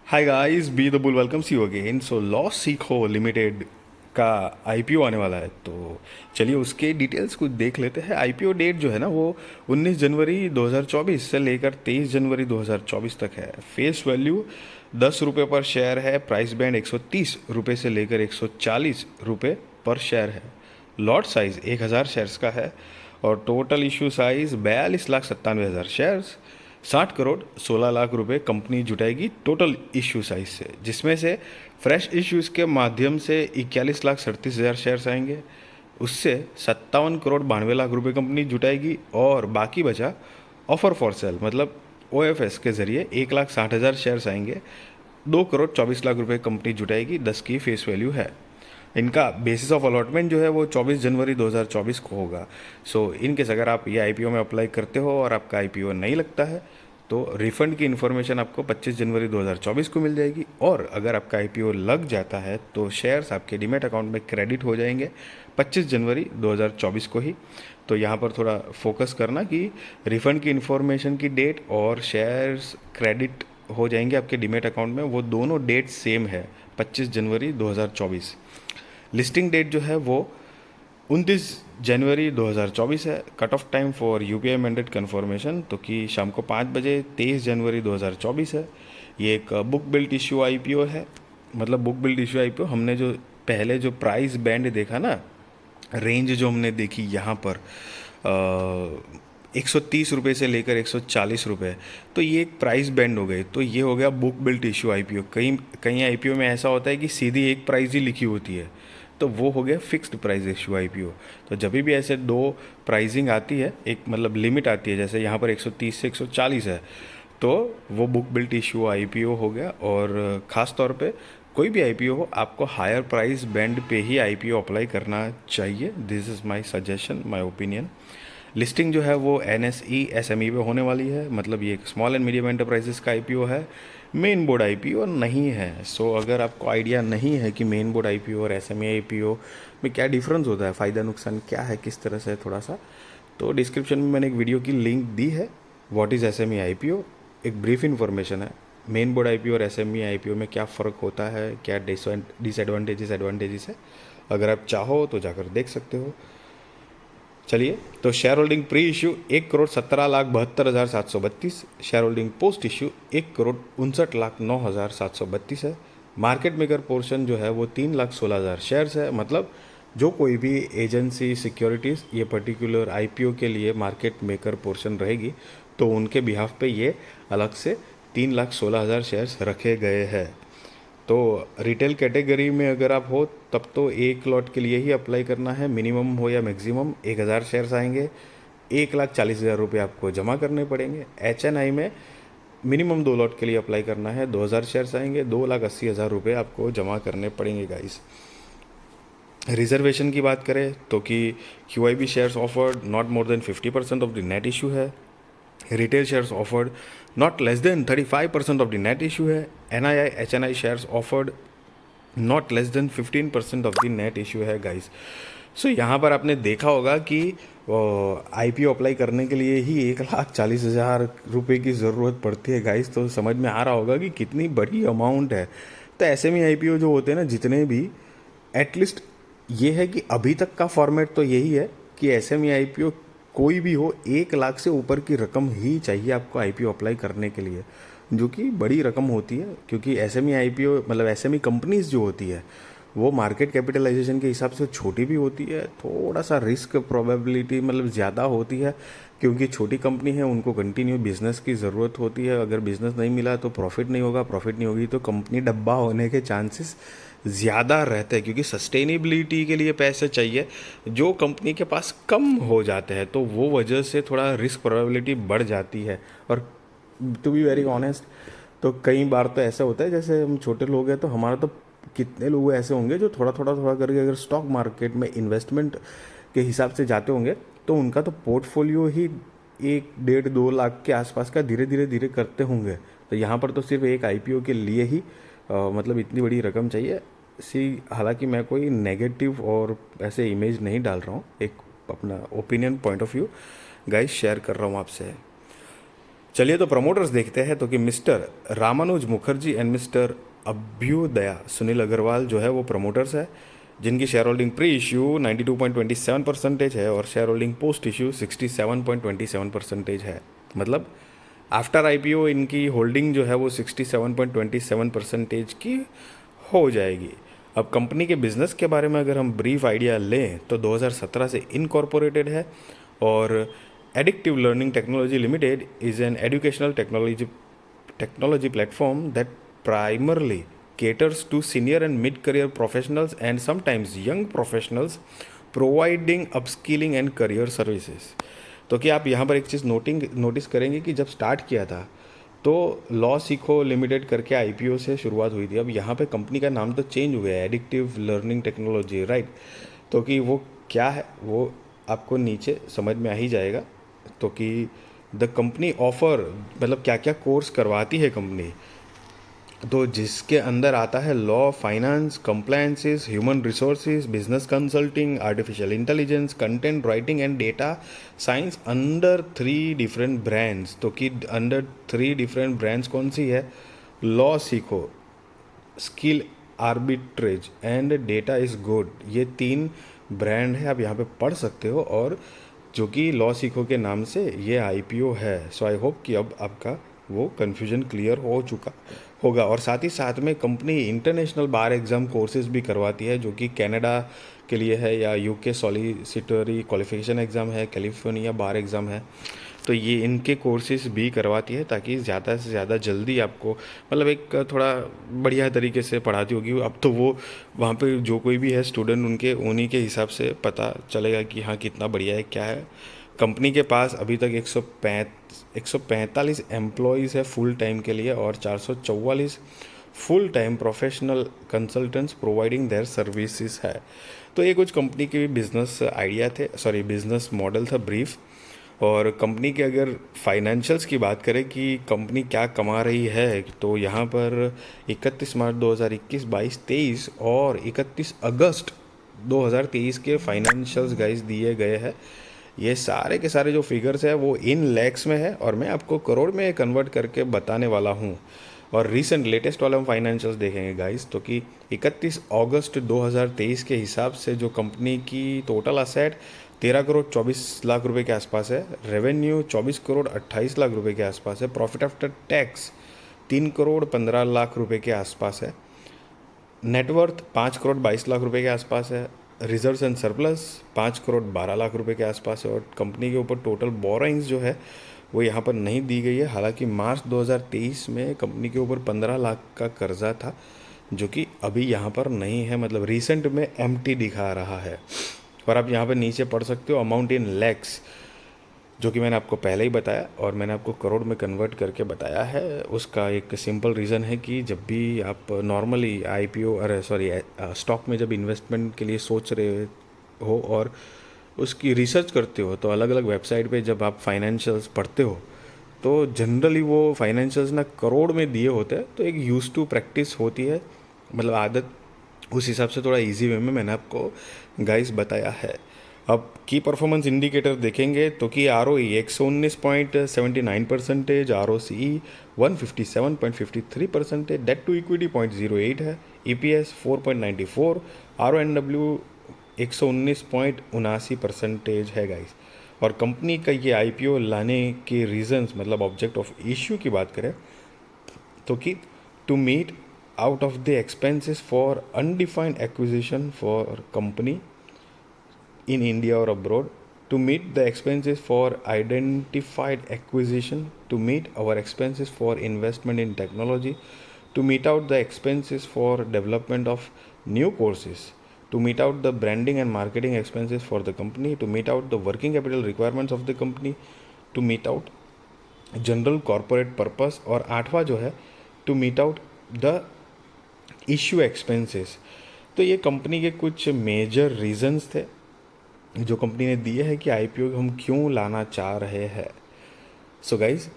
Hi guys, be the bull welcomes you again. So loss सीखो limited का IPO आने वाला है, तो चलिए उसके डिटेल्स कुछ देख लेते हैं। आईपीओ डेट जो है ना वो 19 जनवरी 2024 से लेकर 23 जनवरी 2024 तक है। फेस वैल्यू 10 रुपये पर शेयर है। प्राइस बैंड 130 रुपये से लेकर 140 रुपये पर शेयर है। लॉट साइज 1000 शेयर्स का है और total issue size 42,97,000 shares. 60 crore 16 lakh रुपए कंपनी जुटाएगी टोटल इश्यू साइज से, जिसमें से फ्रेश इश्यूज़ के माध्यम से 41,37,000 शेयर्स आएंगे। उससे 57 करोड़ 92 लाख रुपए कंपनी जुटाएगी और बाकी बचा ऑफर फॉर सेल मतलब ओएफएस के जरिए 1,60,000 शेयर्स आएंगे। 2 करोड़ 24 लाख रुपए कंपनी जुटाएगी। 10 की फेस वैल्यू है। इनका बेसिस ऑफ अलॉटमेंट जो है वो 24 जनवरी 2024 को होगा। सो इनकेस अगर आप ये आईपीओ में अप्लाई करते हो और आपका आईपीओ नहीं लगता है तो रिफंड की इन्फॉर्मेशन आपको 25 जनवरी 2024 को मिल जाएगी। और अगर आपका आईपीओ लग जाता है तो शेयर्स आपके डीमैट अकाउंट में क्रेडिट हो जाएंगे 25 जनवरी 2024 को ही। तो यहाँ पर थोड़ा फोकस करना कि रिफंड की इन्फॉर्मेशन की डेट और शेयर्स क्रेडिट हो जाएंगे आपके डीमैट अकाउंट में, वो दोनों डेट सेम है 25 जनवरी 2024। लिस्टिंग डेट जो है वो 29 जनवरी 2024 है। Cut off time for UPI mandate confirmation तो कि शाम को 5 बजे 23 जनवरी 2024 है। ये एक बुक बिल्ट इशू आईपीओ है। मतलब बुक बिल्ट इशू आईपीओ हमने जो पहले जो प्राइस बैंड देखा ना, रेंज जो हमने देखी यहाँ पर 130 रुपये से लेकर 140 रुपये, तो ये एक प्राइस बैंड हो गई। तो ये हो गया बुक बिल्ट इशू आईपीओ। कई कई आईपीओ में ऐसा होता है कि सीधी एक प्राइस ही लिखी होती है, तो वो हो गया फिक्स्ड प्राइस इशू आईपीओ। तो जब भी ऐसे दो प्राइसिंग आती है, एक मतलब लिमिट आती है, जैसे यहाँ पर 130 से 140 है, तो वो बुक बिल्ट इशू आईपीओ हो गया। और ख़ास तौर पे कोई भी आईपीओ हो, आपको हायर प्राइस बैंड पे ही आईपीओ अप्लाई करना चाहिए। This is my suggestion, my opinion. Listing जो है वो एनएसई एसएमई पे होने वाली है। मतलब ये एक स्मॉल एंड मीडियम एंटरप्राइजेस का आईपीओ है, मेन बोर्ड आईपीओ नहीं है। सो अगर आपको आइडिया नहीं है कि मेन बोर्ड आईपीओ और एसएमई आईपीओ में क्या डिफरेंस होता है, फ़ायदा नुकसान क्या है, किस तरह से, थोड़ा सा, तो डिस्क्रिप्शन में मैंने एक वीडियो की लिंक दी है। व्हाट इज़ एसएमई आईपीओ, एक ब्रीफ इन्फॉर्मेशन है। मेन बोर्ड आईपीओ और एसएमई आईपीओ में क्या फ़र्क होता है, क्या डिसएडवांटेजेस एडवांटेजेस है, अगर आप चाहो तो जाकर देख सकते हो। चलिए, तो share holding pre issue 1,17,72,732। Share holding post issue 1,69,09,732 है। मार्केट मेकर पोर्शन जो है वो 3,16,000 शेयर्स है। मतलब जो कोई भी एजेंसी सिक्योरिटीज़ ये पर्टिकुलर आईपीओ के लिए मार्केट मेकर पोर्शन रहेगी, तो उनके बिहाफ पे ये अलग से 3,16,000 शेयर्स रखे गए हैं। तो रिटेल कैटेगरी में अगर आप हो तब तो एक लॉट के लिए ही अप्लाई करना है, मिनिमम हो या मैक्सिमम 1,000 शेयर्स आएंगे। 1,40,000 रुपये आपको जमा करने पड़ेंगे। एचएनआई में मिनिमम 2 लॉट के लिए अप्लाई करना है, 2,000 शेयर्स आएंगे, 2,80,000 रुपये आपको जमा करने पड़ेंगे गाइस। रिजर्वेशन की बात करें तो कि QIB shares offered not more than 50% of the net issue है। Retail shares offered not less than 35% of the net issue है। NII HNI shares offered not less than 15% of the net issue है guys. So यहाँ पर आपने देखा होगा कि IPO apply करने के लिए ही 1,40,000 रुपये की ज़रूरत पड़ती है गाइस। तो समझ में आ रहा होगा कि कितनी बड़ी अमाउंट है। तो ऐसे में आईपीओ जो होते हैं ना, जितने भी, एटलीस्ट ये है कि अभी तक का फॉर्मेट तो यही है कि एसएमई आईपीओ कोई भी हो 1 लाख से ऊपर की रकम ही चाहिए आपको आईपीओ अप्लाई करने के लिए, जो कि बड़ी रकम होती है। क्योंकि एसएमई आईपीओ मतलब एसएमई कंपनीज जो होती है वो मार्केट कैपिटलाइजेशन के हिसाब से छोटी भी होती है। थोड़ा सा रिस्क प्रोबेबिलिटी मतलब ज़्यादा होती है, क्योंकि छोटी कंपनी है, उनको कंटिन्यू बिजनेस की ज़रूरत होती है। अगर बिजनेस नहीं मिला तो प्रॉफिट नहीं होगा, प्रॉफिट नहीं होगी तो कंपनी डब्बा होने के चांसेस ज़्यादा रहते हैं। क्योंकि सस्टेनेबिलिटी के लिए पैसे चाहिए जो कंपनी के पास कम हो जाते हैं, तो वो वजह से थोड़ा रिस्क प्रोबेबिलिटी बढ़ जाती है। और टू बी वेरी ऑनेस्ट, तो कई बार तो ऐसा होता है, जैसे हम छोटे लोग हैं तो हमारा तो कितने लोग ऐसे होंगे जो थोड़ा थोड़ा थोड़ा करके अगर स्टॉक मार्केट में इन्वेस्टमेंट के हिसाब से जाते होंगे, तो उनका तो पोर्टफोलियो ही 1 1.5 2 लाख के आसपास का धीरे धीरे धीरे करते होंगे। तो यहाँ पर तो सिर्फ एक आईपीओ के लिए ही मतलब इतनी बड़ी रकम चाहिए। हालांकि मैं कोई नेगेटिव और ऐसे इमेज नहीं डाल रहा हूँ, एक अपना opinion point of view guys share कर रहा हूँ आपसे। चलिए तो प्रमोटर्स देखते हैं। तो कि mister Ramanuj Mukherjee and mister Abhyudaya Sunil Agarwal जो है वो प्रमोटर्स है, जिनकी शेयर होल्डिंग प्री इश्यू 92.27% है और शेयर होल्डिंग पोस्ट इश्यू 67.27% है। मतलब आफ्टर आईपीओ इनकी होल्डिंग जो है वो 67.27% की हो जाएगी। अब कंपनी के बिजनेस के बारे में अगर हम ब्रीफ आइडिया लें तो 2017 से इनकॉर्पोरेटेड है और addictive learning technology limited is an educational technology platform that primarily caters to senior and mid career professionals and sometimes young professionals, providing upskilling and career services। तो कि आप यहाँ पर एक चीज़ नोटिस करेंगे कि जब स्टार्ट किया था तो लॉ सीखो लिमिटेड करके आईपीओ से शुरुआत हुई थी। अब यहाँ पे कंपनी का नाम तो चेंज हो गया है, एडिक्टिव लर्निंग टेक्नोलॉजी, राइट। तो कि वो क्या है वो आपको नीचे समझ में आ ही जाएगा। तो कि द कंपनी ऑफर मतलब क्या क्या कोर्स करवाती है कंपनी, तो जिसके अंदर आता है law, finance, compliances, human resources, business consulting, artificial intelligence, content writing and data science under 3 different brands. तो कि अंडर 3 डिफरेंट ब्रांड्स कौन सी है? लॉ सीखो, skill arbitrage and data is good, ये 3 ब्रांड है, आप यहाँ पे पढ़ सकते हो। और जो कि लॉ सीखो के नाम से ये आईपीओ है। सो आई होप कि अब आपका वो कन्फ्यूजन क्लियर हो चुका होगा। और साथ ही साथ में कंपनी इंटरनेशनल बार एग्ज़ाम कोर्सेज भी करवाती है, जो कि कनाडा के लिए है, या यूके सॉलिसिटरी क्वालिफिकेशन एग्ज़ाम है, कैलिफोर्निया बार एग्ज़ाम है। तो ये इनके कोर्सेज भी करवाती है ताकि ज़्यादा से ज़्यादा जल्दी आपको मतलब एक थोड़ा बढ़िया तरीके से पढ़ाती होगी। अब तो वो वहाँ पे जो कोई भी है स्टूडेंट उनके उन्हीं के हिसाब से पता चलेगा कि हाँ कितना बढ़िया है क्या है। कंपनी के पास अभी तक 145 एम्प्लॉयज़ है फुल टाइम के लिए और 444 full time professional consultants providing their services है। तो ये कुछ कंपनी के बिजनेस आइडिया थे, सॉरी बिजनेस मॉडल था ब्रीफ। और कंपनी के अगर फाइनेंशियल्स की बात करें कि कंपनी क्या कमा रही है, तो यहाँ पर 31 मार्च 2021, 22, 23 और 31 अगस्त 2023 के फाइनेंशियल्स गाइस दिए गए हैं। ये सारे के सारे जो फिगर्स है वो इन लैक्स में है और मैं आपको करोड़ में कन्वर्ट करके बताने वाला हूँ। और रीसेंट लेटेस्ट वाला हम फाइनेंशियल्स देखेंगे गाइस। तो कि 31 अगस्त 2023 के हिसाब से जो कंपनी की टोटल असेट 13 करोड़ 24 लाख रुपए के आसपास है, रेवेन्यू 24 करोड़ 28 लाख रुपए के आसपास है, profit after tax 3 crore 15 lakh रुपए के आसपास है, नेटवर्थ 5 करोड़ 22 लाख रुपए के आसपास है, reserves and surplus 5 crore 12 lakh रुपए के आसपास है। और कंपनी के ऊपर टोटल बोरोइंग्स जो है वो यहाँ पर नहीं दी गई है। हालांकि मार्च 2023 में कंपनी के ऊपर 15 लाख का कर्जा था, जो कि अभी यहाँ पर नहीं है, मतलब रिसेंट में एम्प्टी दिखा रहा है। और आप यहाँ पर नीचे पढ़ सकते हो अमाउंट इन लैक्स, जो कि मैंने आपको पहले ही बताया और मैंने आपको करोड़ में कन्वर्ट करके बताया है। उसका एक सिंपल रीज़न है कि जब भी आप नॉर्मली आईपीओ अरे सॉरी स्टॉक में जब इन्वेस्टमेंट के लिए सोच रहे हो और उसकी रिसर्च करते हो, तो अलग अलग वेबसाइट पे जब आप फाइनेंशियल्स पढ़ते हो तो जनरली वो फाइनेंशियल्स ना करोड़ में दिए होते हैं। तो एक यूज टू प्रैक्टिस होती है, मतलब आदत, उस हिसाब से थोड़ा इजी वे में मैंने आपको गाइस बताया है। अब की परफॉर्मेंस इंडिकेटर देखेंगे तो कि R O E 119.79%, R O C E 157.53%, debt to equity 0.08 है, E P S 4.94, R O N W 119.79% है गाइस। और कंपनी का ये आईपीओ लाने के रीजंस मतलब ऑब्जेक्ट ऑफ इश्यू की बात करें तो कि to meet out of the expenses for undefined acquisition for company in India or abroad, to meet the expenses for identified acquisition, to meet our expenses for investment in technology, to meet out the expenses for development of new courses, to meet out the branding and marketing expenses for the company, to meet out the working capital requirements of the company, to meet out general corporate purpose. और 8वां जो है to meet out the issue expenses. तो ये company के कुछ major reasons थे जो कंपनी ने दिए हैं कि आईपीओ हम क्यों लाना चाह रहे हैं। So guys,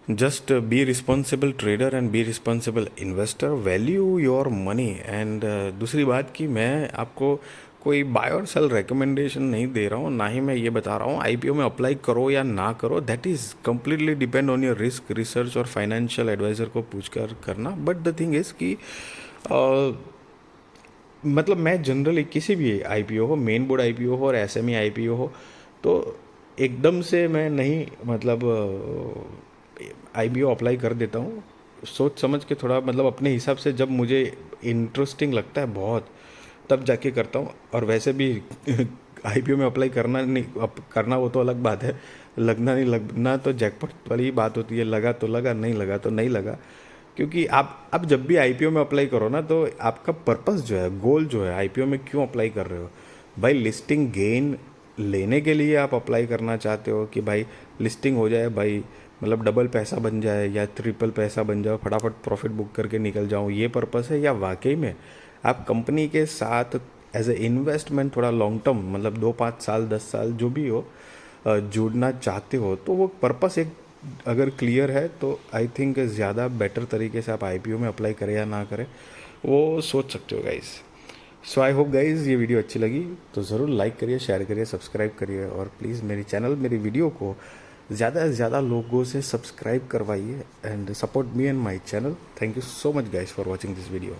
just be responsible trader and be responsible investor, value your money. And दूसरी बात कि मैं आपको कोई बाय और सेल रिकमेंडेशन नहीं दे रहा हूँ, ना ही मैं ये बता रहा हूँ आईपीओ में अप्लाई करो या ना करो। That is completely depend on your risk research और फाइनेंशियल एडवाइज़र को पूछ कर करना। बट द थिंग इज़ कि मतलब मैं जनरली किसी भी आईपीओ हो, मेन बोर्ड आईपीओ हो और एसएमई आईपीओ हो, तो एकदम से मैं नहीं मतलब आईपीओ अप्लाई कर देता हूँ। सोच समझ के थोड़ा मतलब अपने हिसाब से, जब मुझे इंटरेस्टिंग लगता है बहुत तब जाके करता हूँ। और वैसे भी आईपीओ में अप्लाई करना नहीं करना वो तो अलग बात है, लगना नहीं लगना तो जैकपॉट वाली ही बात होती है। लगा तो लगा, नहीं लगा तो नहीं लगा। क्योंकि आप जब भी आईपीओ में अप्लाई करो ना, तो आपका पर्पस जो है, गोल जो है, आईपीओ में क्यों अप्लाई कर रहे हो? भाई लिस्टिंग गेन लेने के लिए आप अप्लाई करना चाहते हो कि भाई लिस्टिंग हो जाए, भाई मतलब डबल पैसा बन जाए या ट्रिपल पैसा बन जाओ, फटाफट प्रॉफिट बुक करके निकल जाऊँ, ये पर्पस है? या वाकई में आप कंपनी के साथ एज ए इन्वेस्टमेंट थोड़ा लॉन्ग टर्म, मतलब 2-5 साल 10 साल जो भी हो, जुड़ना चाहते हो? तो वो पर्पस एक अगर क्लियर है तो आई थिंक ज़्यादा बेटर तरीके से आप आईपीओ में अप्लाई करें या ना करें वो सोच सकते हो guys. So I hope guys ये वीडियो अच्छी लगी तो ज़रूर लाइक करिए, शेयर करिए, सब्सक्राइब करिए, और प्लीज़ मेरी चैनल, मेरी वीडियो को ज़्यादा से ज़्यादा लोगों से सब्सक्राइब करवाइए and support me and my channel. Thank you so much guys for watching this video.